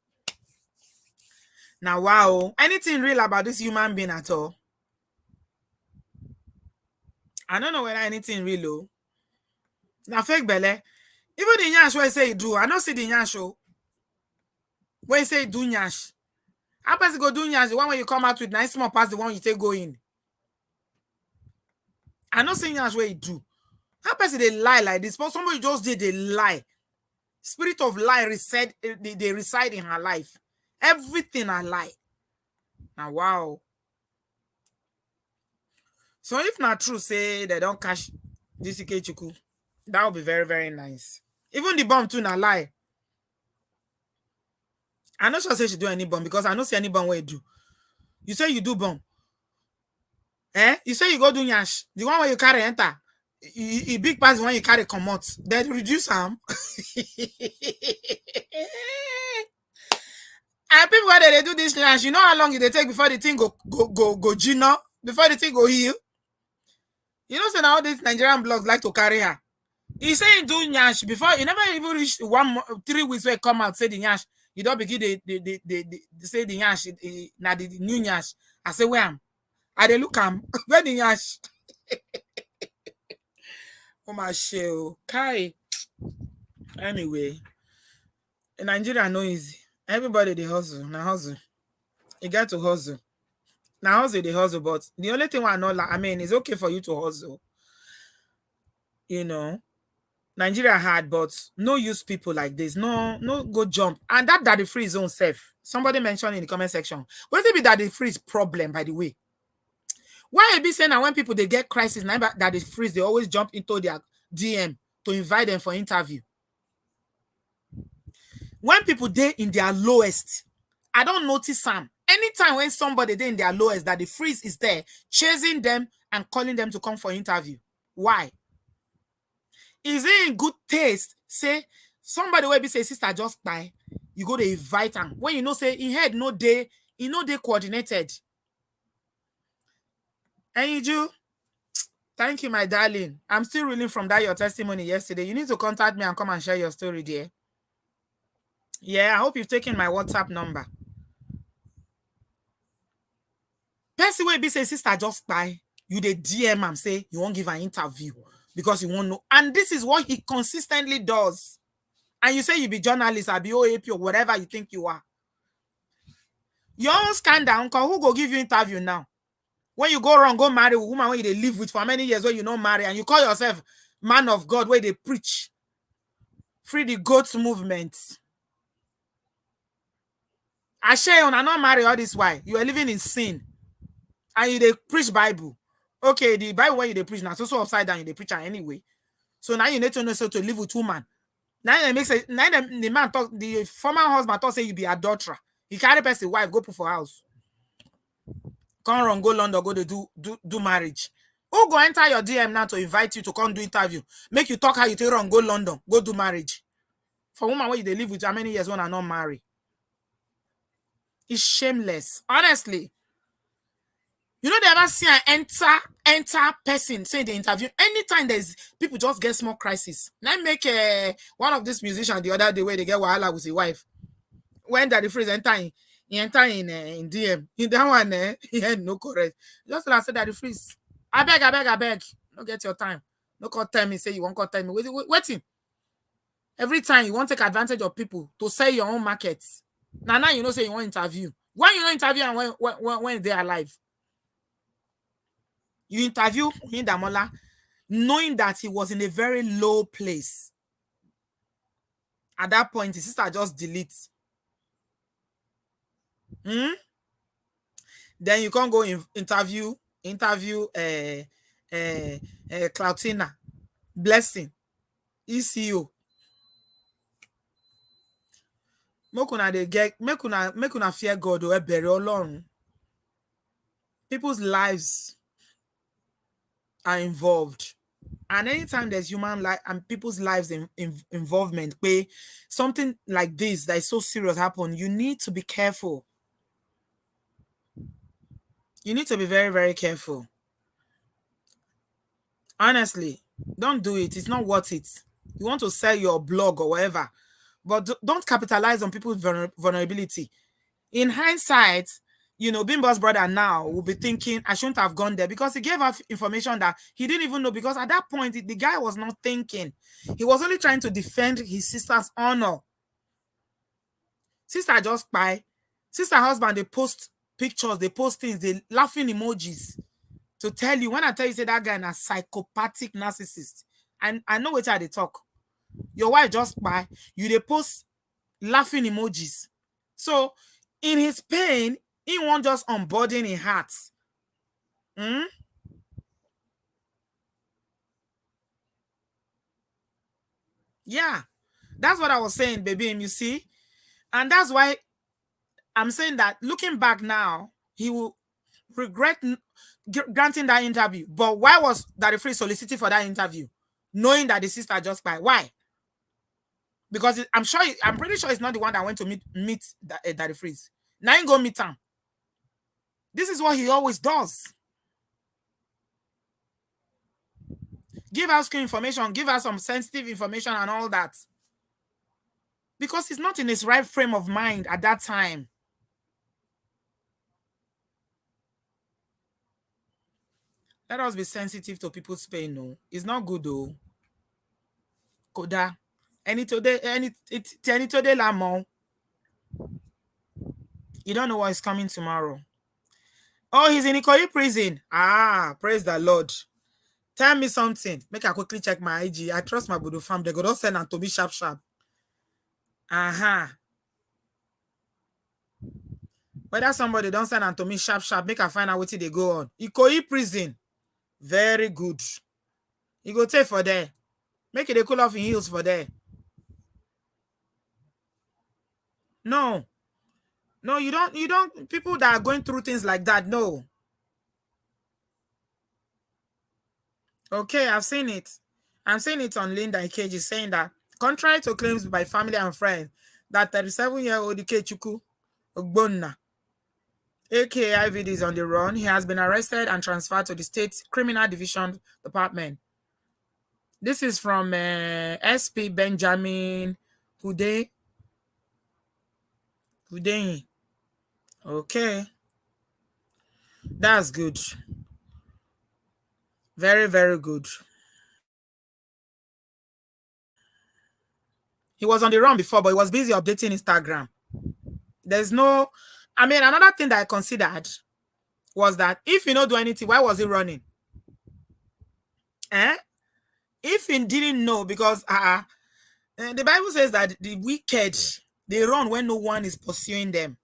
Now wow, anything real about this human being at all? I don't know whether anything real though. Now fake belle. Even the nyash where say you do, I don't see the nyash show. Where you say you do nyash. How does it go do nyash? The one where you come out with nice small pass the one you take go in. I don't see nyash where you do. How person they lie like this? But somebody just did a lie. Spirit of lie they reside in her life. Everything I lie. Now wow. So if not true, say they don't catch this Ikechukwu, that would be very, very nice. Even the bomb too na lie. I'm not sure say she do any bomb because I don't see any bomb where you do. You say you do bomb. You say you go do nyash. The one where you carry enter. You big pass the one you carry come out. Then reduce them. And people where they do this nyash, you know how long it take before the thing go Gino? Before the thing go heal? You know, so now these Nigerian blogs like to carry her. He say he do nyash before you never even reach 3 weeks where come out say the nyash. You don't begin they say the nyash now the new nyash. I say where am? I they look am where the nyash. Oh my shell. Kai. Anyway, in Nigeria no easy. Everybody they hustle. Now hustle. You got to hustle. Now hustle they hustle, but the only thing I know, like, I mean, it's okay for you to hustle. You know. Nigeria hard, but no use people like this. No go jump. And that Daddy Freeze own self. Somebody mentioned in the comment section. What it be Daddy Freeze problem, by the way? Why it be saying that when people they get crisis, now Daddy Freeze, they always jump into their DM to invite them for interview. When people they in their lowest, I don't notice some. Anytime when somebody they in their lowest, Daddy Freeze is there, chasing them and calling them to come for interview. Why? Is it in good taste? Say somebody will be say sister just die. You go to invite them. When you know say in head no day, you know they coordinated. And you, thank you, my darling. I'm still reeling from that your testimony yesterday. You need to contact me and come and share your story, dear. Yeah, I hope you've taken my WhatsApp number. Person will be say sister just die. You the DM and say you won't give an interview because you won't know. And this is what he consistently does. And you say you be journalist or be OAP or whatever you think you are. Your own scandal, uncle, who go give you interview now? When you go wrong, go marry a woman where they live with for many years where you not marry and you call yourself man of God where they preach. Free the goats movement. I share on, I not marry all this why. You are living in sin. And you they preach Bible. Okay, the Bible where you they preach now, so upside down you they preach anyway. So now you need to know so to live with woman. Now they make say now the man talk the former husband talk say you be adulterer. He carry person wife go put for house. Come run, go London, go to do marriage. Who go enter your DM now to invite you to come do interview? Make you talk how you take run, go London, go do marriage. For woman where they live with how many years when I not marry? It's shameless. Honestly. You know, they ever see an enter person say the interview. Anytime there's people just get small crisis. Now make one of these musicians the other day where they get wahala with his wife. when Daddy Freeze enter in DM. In that one, he had no correct. Just like I said, Daddy Freeze. I beg. No get your time. No call tell me, say you won't call tell me. Waiting. Every time you want to take advantage of people to sell your own markets. Now you know say you want interview. When you know interview and when they're alive. You interview Hindamola knowing that he was in a very low place. At that point, his sister just deletes. Then you can't go interview Cloutina, Blessing, ECO. Make una fear God or bury Ọlọ́run. People's lives are involved. And anytime there's human life and people's lives involvement, where something like this that is so serious happen, you need to be careful. You need to be very, very careful. Honestly, don't do it. It's not worth it. You want to sell your blog or whatever, but don't capitalize on people's vulnerability. In hindsight, Bimbo's brother now will be thinking, I shouldn't have gone there, because he gave us information that he didn't even know, because at that point, the guy was not thinking. He was only trying to defend his sister's honor. Sister just by. Sister husband, they post pictures, they post things, they laughing emojis to tell you. When I tell you, say that guy is a psychopathic narcissist, and I know what they talk. Your wife just by. You they post laughing emojis. So in his pain, he won't just unburden his heart. Yeah, that's what I was saying, baby. You see, and that's why I'm saying that looking back now, he will regret granting that interview. But why was Daddy Freeze soliciting for that interview, knowing that the sister just by? Why? Because I'm pretty sure it's not the one that went to meet Daddy Freeze. Now he go meet him. This is what he always does. Give us information, give us some sensitive information and all that. Because he's not in his right frame of mind at that time. Let us be sensitive to people's pain, no. It's not good though. Koda. Any today, Lamon. You don't know what is coming tomorrow. Oh, he's in Ikoyi prison. Ah, praise the Lord. Tell me something. Make I quickly check my IG. I trust my Budu fam. They go don't send to me sharp. Whether somebody don't send to me sharp, make I find out what they go on. Ikoyi prison. Very good. You go take for there. Make it a cool off in heels for there. No, you don't. People that are going through things like that, no. Okay, I've seen it. I'm seeing it on Linda Ikeji saying that, contrary to claims by family and friends, that 37-year-old Ikechuku Ogbonna, aka IVD, is on the run. He has been arrested and transferred to the State Criminal Division Department. This is from SP Benjamin Hudein. Okay. That's good. Very, very good. He was on the run before, but he was busy updating Instagram. There's no... another thing that I considered was that if he don't do anything, why was he running? If he didn't know, because the Bible says that the wicked, they run when no one is pursuing them.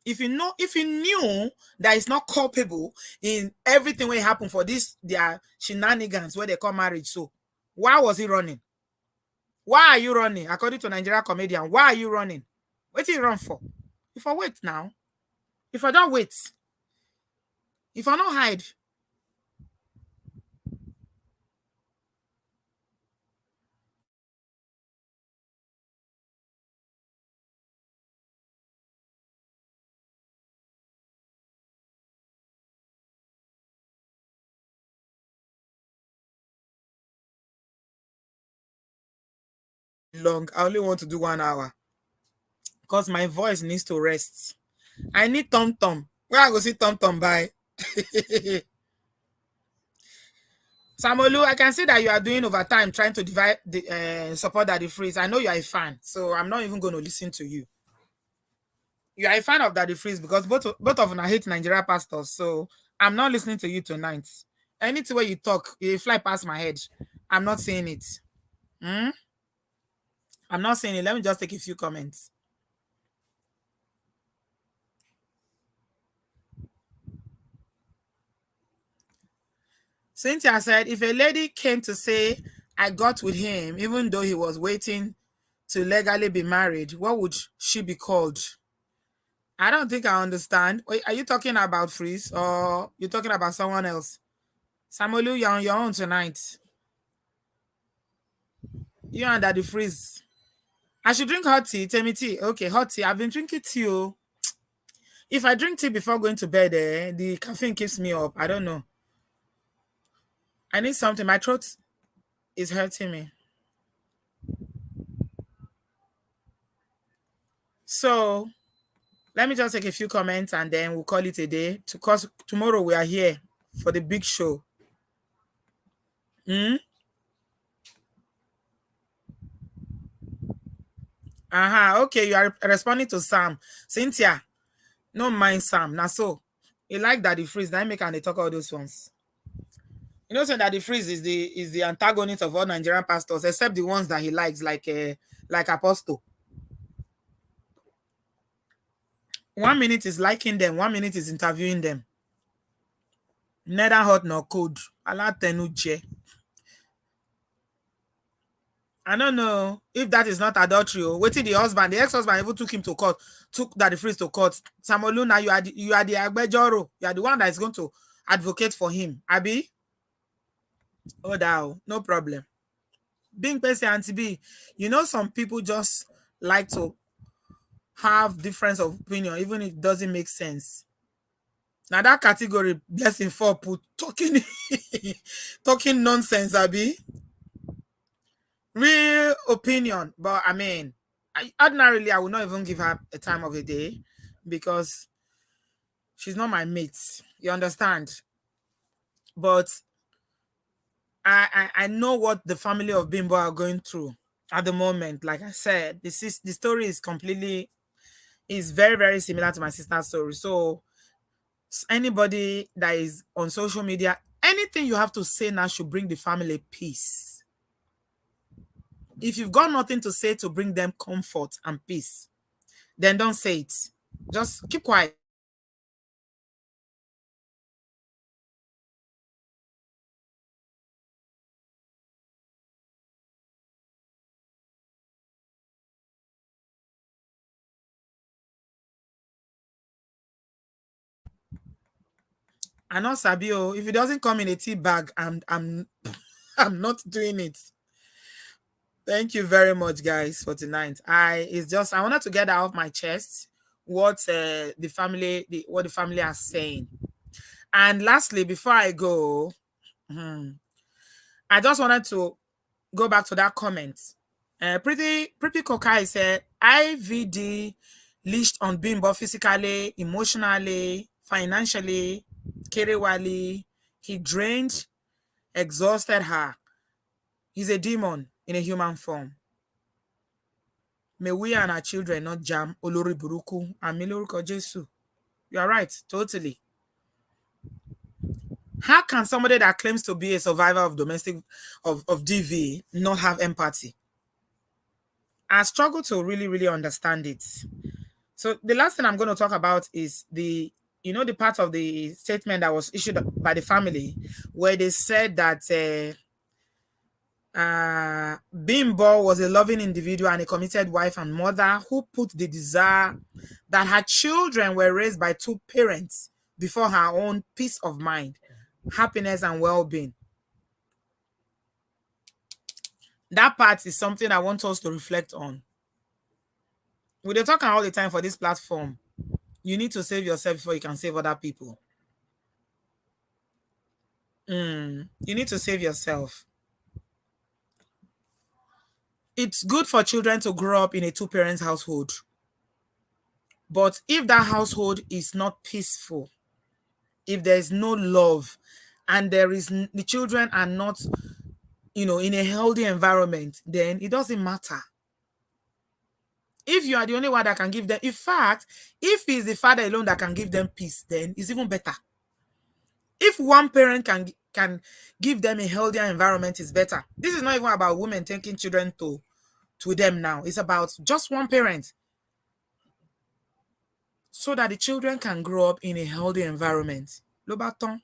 If he knew that it's not culpable in everything when it happened for this, their shenanigans where they call marriage, so why was he running? Why are you running? According to Nigerian comedian, why are you running? What did you run for? If I wait now, if I don't wait, if I don't hide, long, I only want to do 1 hour. because my voice needs to rest. I need Tom Tom. Where I go see Tom Tom by? Samolu, I can see that you are doing overtime trying to divide the support Daddy Freeze. I know you are a fan, so I'm not even going to listen to you. You are a fan of Daddy Freeze because both of them hate Nigeria pastors, so I'm not listening to you tonight. Anything where you talk, you fly past my head. I'm not saying it. Hmm? I'm not saying it. Let me just take a few comments. Cynthia said, if a lady came to say, I got with him, even though he was waiting to legally be married, what would she be called? I don't think I understand. Wait, are you talking about Freeze or you're talking about someone else? Samolu, you're on your own tonight. You and Daddy Freeze. I should drink hot tea. Tell me tea. Okay, hot tea. I've been drinking tea. Oh. If I drink tea before going to bed, the caffeine keeps me up. I don't know. I need something. My throat is hurting me. So let me just take a few comments and then we'll call it a day. Because tomorrow we are here for the big show. Hmm? Okay, you are responding to Sam. Cynthia, no mind Sam. Now so you like Daddy Freeze. Now make and they talk all those ones. You know, saying Daddy Freeze is the antagonist of all Nigerian pastors, except the ones that he likes, like Apostle. 1 minute is liking them, 1 minute is interviewing them. Neither hot nor cold. Allah tenuche. I don't know if that is not adultery. Waiting the husband, the ex-husband even took him to court, took Daddy Freeze to court. Samoluna, you are the agbejoro. You are the one that is going to advocate for him. Abi? Oh, thou, no problem. Being Pesi Auntie B, you know, some people just like to have difference of opinion, even if it doesn't make sense. Now that category, blessing for put talking talking nonsense, Abi. Real opinion. But I mean, ordinarily I would not even give her a time of the day because she's not my mate. You understand? But I know what the family of Bimbo are going through at the moment. Like I said, the story is very, very similar to my sister's story. So anybody that is on social media, anything you have to say now should bring the family peace. If you've got nothing to say to bring them comfort and peace, then don't say it. Just keep quiet. I know Sabio. If it doesn't come in a tea bag, I'm I'm not doing it. Thank you very much, guys, for tonight. I wanted to get out of my chest what what the family are saying. And lastly, before I go, I just wanted to go back to that comment. Pretty Kokai said IVD leashed on Bimbo physically, emotionally, financially, Kerewali. He drained, exhausted her. He's a demon in a human form. May we and our children not jam Olori Buruku and Miloruko Jesu. You are right, totally. How can somebody that claims to be a survivor of DV not have empathy? I struggle to really, really understand it. So the last thing I'm going to talk about is the part of the statement that was issued by the family where they said that Bimbo was a loving individual and a committed wife and mother who put the desire that her children were raised by two parents before her own peace of mind, happiness, and well-being. That part is something I want us to reflect on. We're talking all the time for this platform. You need to save yourself before you can save other people. You need to save yourself. It's good for children to grow up in a two-parents household. But if that household is not peaceful, if there's no love, and the children are not, in a healthy environment, then it doesn't matter. If you are the only one that can give them, in fact, if it's the father alone that can give them peace, then it's even better. If one parent can give them a healthier environment, it's better. This is not even about women taking children to them now. It's about just one parent, so that the children can grow up in a healthy environment. Lobaton.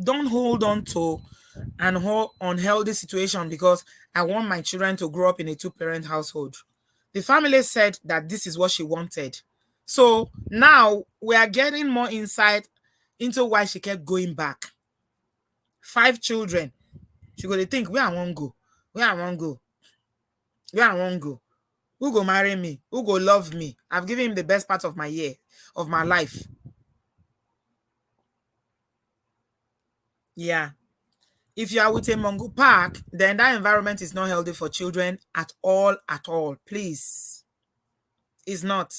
Don't hold on to an unhealthy situation because I want my children to grow up in a two-parent household. The family said that this is what she wanted. So now we are getting more insight into why she kept going back. 5 children. She go to think, where I won't go? Where I won't go? Where I won't go? Who go marry me? Who go love me? I've given him the best part of my year, of my life. Yeah. If you are with a Mongo Park, then that environment is not healthy for children at all, please. It's not.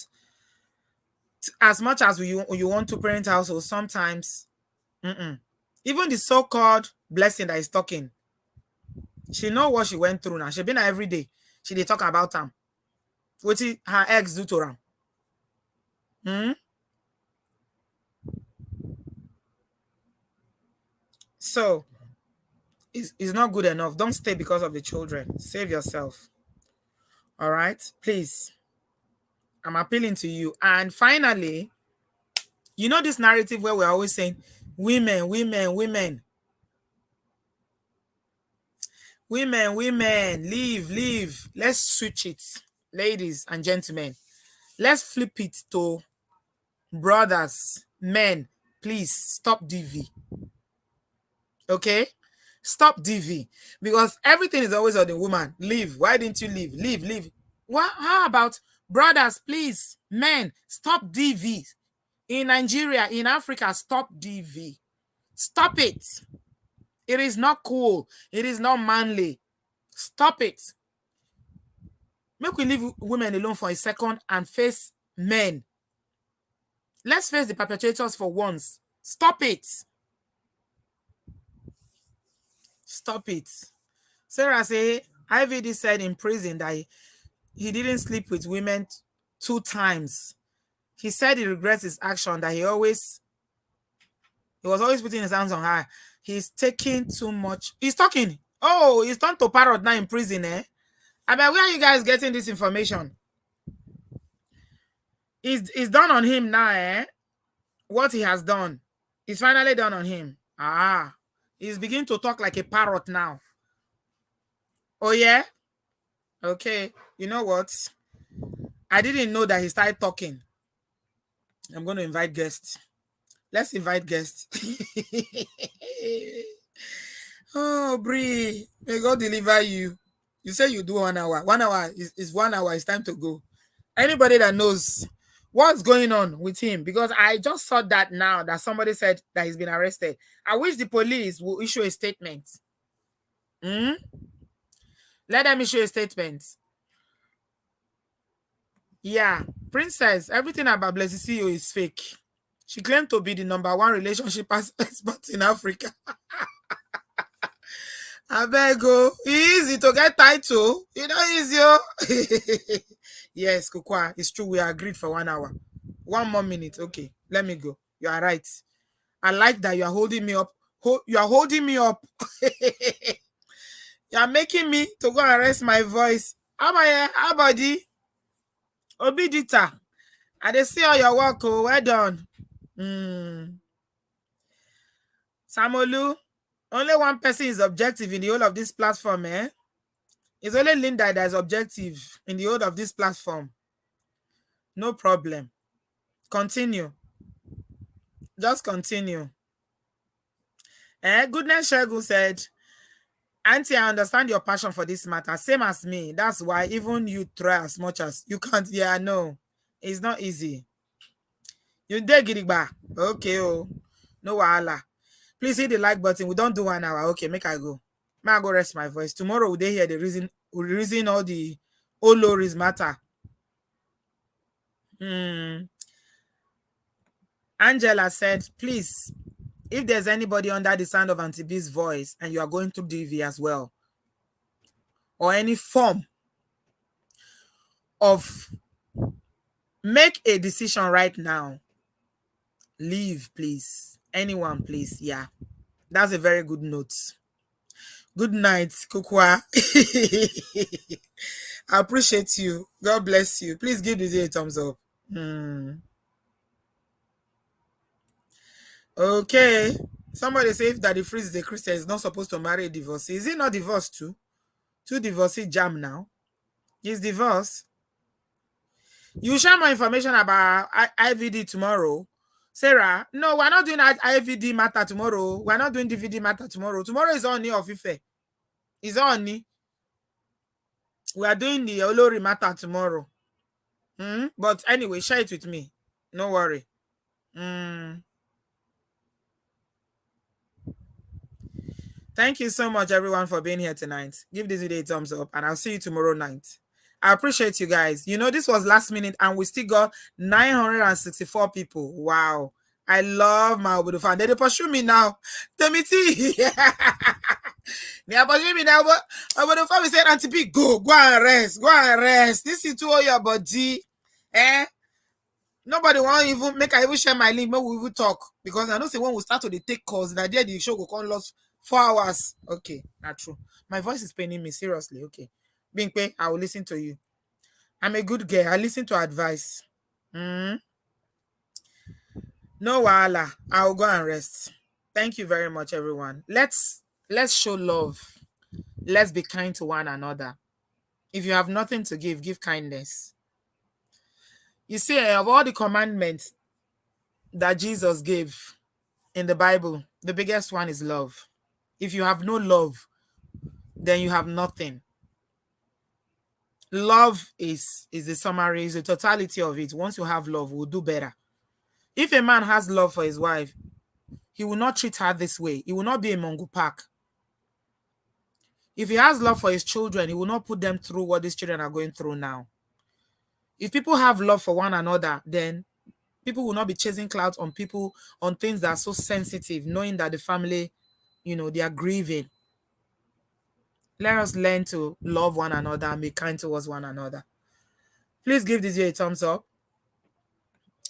As much as you want to parent household, sometimes, even the so-called blessing that is talking, she know what she went through now. She been there every day. She dey talk about them. What her ex do to her. So, it's not good enough. Don't stay because of the children. Save yourself. All right? Please. I'm appealing to you. And finally, this narrative where we're always saying, women, women, women. Women, women, leave, leave. Let's switch it, ladies and gentlemen. Let's flip it to brothers, men. Please stop DV. Okay? Stop DV. Because everything is always on the woman. Leave. Why didn't you leave? Leave, leave. How about brothers, please? Men, stop DV. In Nigeria, in Africa, stop DV. Stop it. It is not cool. It is not manly. Stop it. Make we leave women alone for a second and face men. Let's face the perpetrators for once. Stop it. Stop it. Sarah say, IVD said in prison that he didn't sleep with women 2 times. He said he regrets his action, that he was always putting his hands on her. He's taking too much. He's talking. Oh, he's turned to parrot now in prison, eh? I mean, where are you guys getting this information? It's done on him now, eh? What he has done. It's finally done on him. He's beginning to talk like a parrot now. Oh, yeah? Okay. You know what? I didn't know that he started talking. I'm going to invite guests. Let's invite guests. Oh, Bree, may God deliver you. You say you do 1 hour. 1 hour is 1 hour. It's time to go. Anybody that knows what's going on with him, because I just saw that now that somebody said that he's been arrested. I wish the police will issue a statement. Let them issue a statement. Yeah, Princess, everything about Blessy CEO is fake. She claimed to be the #1 relationship expert in Africa. I beg you, easy to get title. Easy. Yes, Kukwa, it's true. We agreed for 1 hour. 1 more minute. Okay, let me go. You are right. I like that you are holding me up. You are holding me up. You are making me to go and rest my voice. How about the Obidita? I dey see all your work. Oh, well done. Samolu, only one person is objective in the whole of this platform, eh? It's only Linda that is objective in the whole of this platform. No problem. Continue. Just continue. Goodness Shegu said, Auntie, I understand your passion for this matter. Same as me. That's why even you try as much as you can't. Yeah, no. It's not easy. You did Gidigba. Okay, oh. No wahala. Please hit the like button. We don't do 1 hour. Okay, make I go. May I go rest my voice. Tomorrow we dey hear the reason all the Oloris matter. Angela said, please, if there's anybody under the sound of Auntie B's voice and you are going through DV as well, or any form of, make a decision right now. Leave, please. Anyone, please. Yeah. That's a very good note. Good night, Kukwa. I appreciate you. God bless you. Please give this a thumbs up. Okay. Somebody says that the freeze is a Christian is not supposed to marry a divorcee. Is he not divorced too? Two divorcee jam now. He's divorced. You share more information about IVD tomorrow. Sarah, no, we're not doing IVD matter tomorrow. We're not doing DVD matter tomorrow. Tomorrow is only of Ife. It's only. We are doing the Olori matter tomorrow. But anyway, share it with me. No worry. Thank you so much, everyone, for being here tonight. Give this video a thumbs up, and I'll see you tomorrow night. I appreciate you guys. You know, this was last minute, and we still got 964 people. Wow. I love my Obodo fan. They pursue me now. Temiti. They pursue me now. But Obodo fan, we said, Auntie B, go and rest. Go and rest. This is to all your body. Nobody want even make I even share my link. Maybe we will talk. Because I know say when we start to take calls, that day the show will come lost 4 hours. Okay, not true. My voice is paining me, seriously. Okay. Bimpe, I will listen to you. I'm a good girl. I listen to advice. No wahala. I will go and rest. Thank you very much, everyone. Let's show love. Let's be kind to one another. If you have nothing to give kindness. You see, of all the commandments that Jesus gave in the Bible, the biggest one is love. If you have no love, then you have nothing. Love is the summary, is the totality of it. Once you have love, we'll do better. If a man has love for his wife, he will not treat her this way. He will not be a Mongo Park. If he has love for his children, he will not put them through what these children are going through now. If people have love for one another, then people will not be chasing clouds on people, on things that are so sensitive, knowing that the family, they are grieving. Let us learn to love one another and be kind towards one another. Please give this video a thumbs up.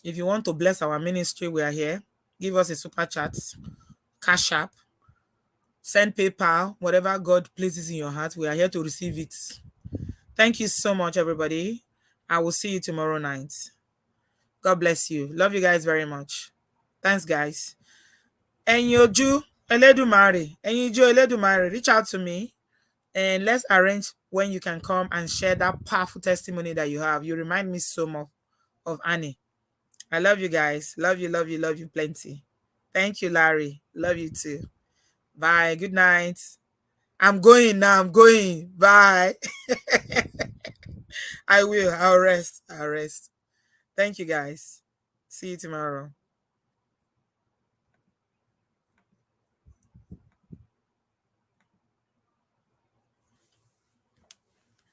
If you want to bless our ministry, we are here. Give us a super chat, Cash App, send PayPal, whatever God places in your heart. We are here to receive it. Thank you so much, everybody. I will see you tomorrow night. God bless you. Love you guys very much. Thanks, guys. Enyoju Eledumare. Enyoju Eledumare. Reach out to me and let's arrange when you can come and share that powerful testimony that you have. You remind me so much of Annie. I love you guys. Love you, love you, love you plenty. Thank you, Larry. Love you too. Bye. Good night. I'm going now. I'm going. Bye. I will. I'll rest. Thank you, guys. See you tomorrow.